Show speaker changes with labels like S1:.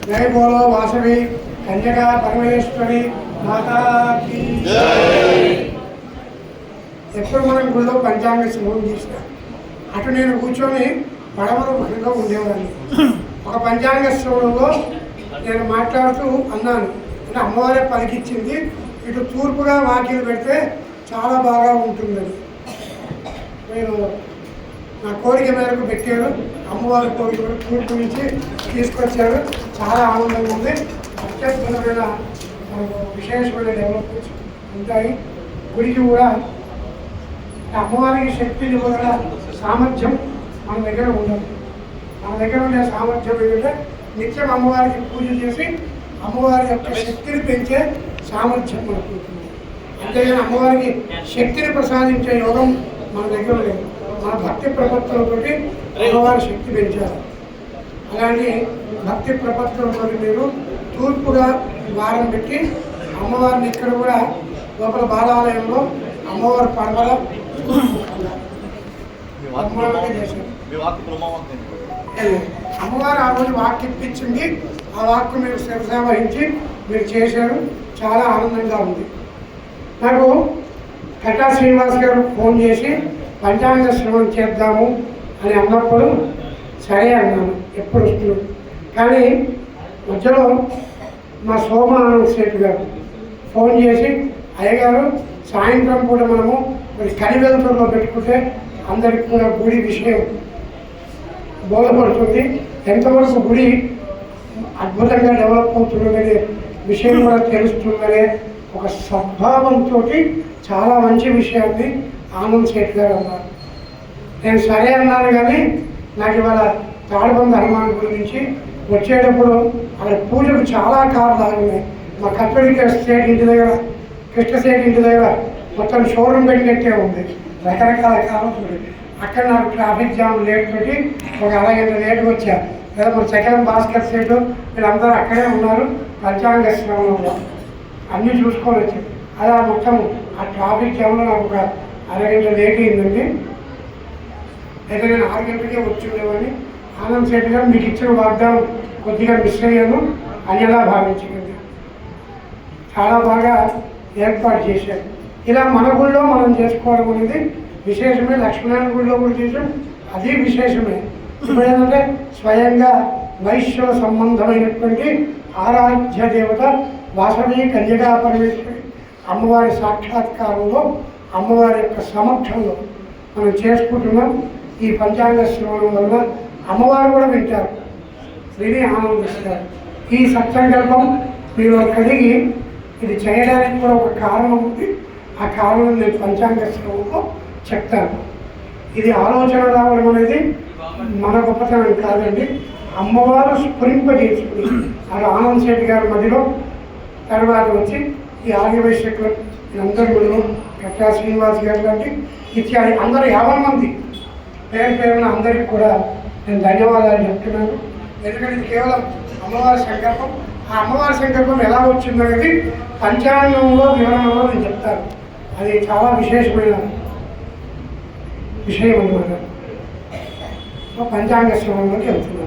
S1: जय बोलो वासवी कन्यका परमेश्वरी माता की जय। ఎప్పుడు మనం గుళ్ళో పంచాంగ శ్రవణం చేసిన అటు నేను కూర్చొని పడమరు ముఖంగా ఉండేవాడిని. ఒక పంచాంగ శ్రవణంలో నేను మాట్లాడుతూ అన్నాను, అంటే అమ్మవారే పలికిచ్చింది, ఇటు తూర్పుగా వాకిలు పెడితే చాలా బాగా ఉంటుందని. నేను నా కోరిక మేరకు పెట్టారు. అమ్మవారి కోరిక తూర్పు నుంచి తీసుకొచ్చారు. చాలా ఆనందంగా ఉంది. అత్యద్భుతమైన విశేషమైన డెవలప్మెంట్స్ ఉంటాయి. గుడికి కూడా అమ్మవారికి శక్తి ఇవ్వగల సామర్థ్యం మన దగ్గర ఉండదు. మన దగ్గర ఉండే సామర్థ్యం ఏంటంటే నిత్యం అమ్మవారికి పూజ చేసి అమ్మవారి యొక్క శక్తిని పెంచే సామర్థ్యం మనకు ఉంటుంది. అంతేగాని అమ్మవారికి శక్తిని ప్రసాదించే యోగం మన దగ్గర లేదు. మన భక్తి ప్రపత్తులతో అమ్మవారి శక్తి పెంచాలి. అలాంటి భక్తి ప్రపత్తులతో మీరు తూర్పుగా వారం పెట్టి అమ్మవారిని ఇక్కడ కూడా లోపల బాలాలయంలో అమ్మవారి పడవల అమ్మవారు ఆ రోజు వాక్ ఇప్పించింది. ఆ వాక్కు మీరు శిరస వహించి మీరు చేశారు. చాలా ఆనందంగా ఉంది. నాకు కట్టా శ్రీనివాస్ గారు ఫోన్ చేసి పంచాంగ శ్రవణం చేద్దాము అని అన్నప్పుడు సరే అన్నాను, ఎప్పుడు వస్తున్నాను. కానీ మధ్యలో మా సోమానంద శెట్టి గారు ఫోన్ చేసి, అయ్యగారు సాయంత్రం పూట మనము మరి కనివెలుతుల్లో పెట్టుకుంటే అందరికి కూడా గుడి విషయం బోధపడుతుంది, ఎంతవరకు గుడి అద్భుతంగా డెవలప్ అవుతుందనే విషయం కూడా తెలుస్తుందనే ఒక సద్భావంతో చాలా మంచి విషయాన్ని ఆనంద్ శెట్టి గారు అన్నారు. నేను సరే అన్నాను. కానీ నాకు ఇవాళ తాడుబంద హనుమాన్ గురించి వచ్చేటప్పుడు అక్కడ పూజలు చాలా కార్లు ఆగినాయి. మా కట్టడిక స్టేట్ ఇంటి దగ్గర, కృష్ణ స్టేట్ ఇంటి దగ్గర మొత్తం షోరూమ్ పెట్టినట్టే ఉంది. రకరకాల కార్లు ఉంది. అక్కడ నాకు ట్రాఫిక్ జామ్ లేట్ పెట్టి ఒక అరగంట లేట్గా వచ్చా. లేదా మన సెకండ్ భాస్కర్ స్టేట్ వీళ్ళందరూ అక్కడే ఉన్నారు. పంచాంగ శ్రవణంలో అన్నీ చూసుకొని వచ్చాను. అలా మొత్తం ఆ ట్రాఫిక్ జామ్లో నాకు ఒక అరగంట లేట్ అయిందండి. అయితే నేను 6 గంటలకే వచ్చి ఉండేవాడిని. ఆనంద్ శెట్టి గారు మీకు ఇచ్చిన వాగ్దానం కొద్దిగా మిస్ అయ్యాను అని ఎలా భావించకండి. చాలా బాగా ఏర్పాటు చేశారు. ఇలా మన గుళ్ళో మనం చేసుకోవడం అనేది విశేషమే. లక్ష్మీనారాయణ గుడిలో కూడా చేసాం, అది విశేషమే. ఇప్పుడు ఏంటంటే స్వయంగా వైశ్వ సంబంధమైనటువంటి ఆరాధ్య దేవత వాసవి కన్యకా పరమేశ్వరి అమ్మవారి సాక్షాత్కారంలో, అమ్మవారి యొక్క సమక్షంలో మనం చేసుకుంటున్నాం. ఈ పంచాంగ శ్రవణం వల్ల అమ్మవారు కూడా వింటారు, విని ఆనందిస్తారు. ఈ సత్సంకల్పం మీరు కలిగి ఇది చేయడానికి కూడా ఒక కారణం ఉంది. ఆ కారణం నేను పంచాంగ శ్రవణంలో చెప్తాను. ఇది ఆలోచన రావడం అనేది మన గొప్పతనం కాదండి, అమ్మవారు స్ఫురింపజేసుకుని. అది ఆనంద్ శెట్టి గారి మధ్యలో తర్వాత వచ్చి ఈ ఆర్యవైశ్యకులు వీళ్ళందరి మధ్యలో కట్టా శ్రీనివాస్ గారు లాంటి ఇత్యాది అందరూ 50 మంది పేరు పేరున అందరికీ కూడా నేను ధన్యవాదాలు చెప్తున్నాను. ఎందుకంటే ఇది కేవలం అమ్మవారి సంకల్పం. ఆ అమ్మవారి సంకల్పం ఎలా వచ్చిందనేది పంచాంగంలో వివరణలో నేను చెప్తాను. అది చాలా విశేషమైన విషయం అన్నమాట. సో పంచాంగ శ్రవణంలోకి వెళ్తున్నాను.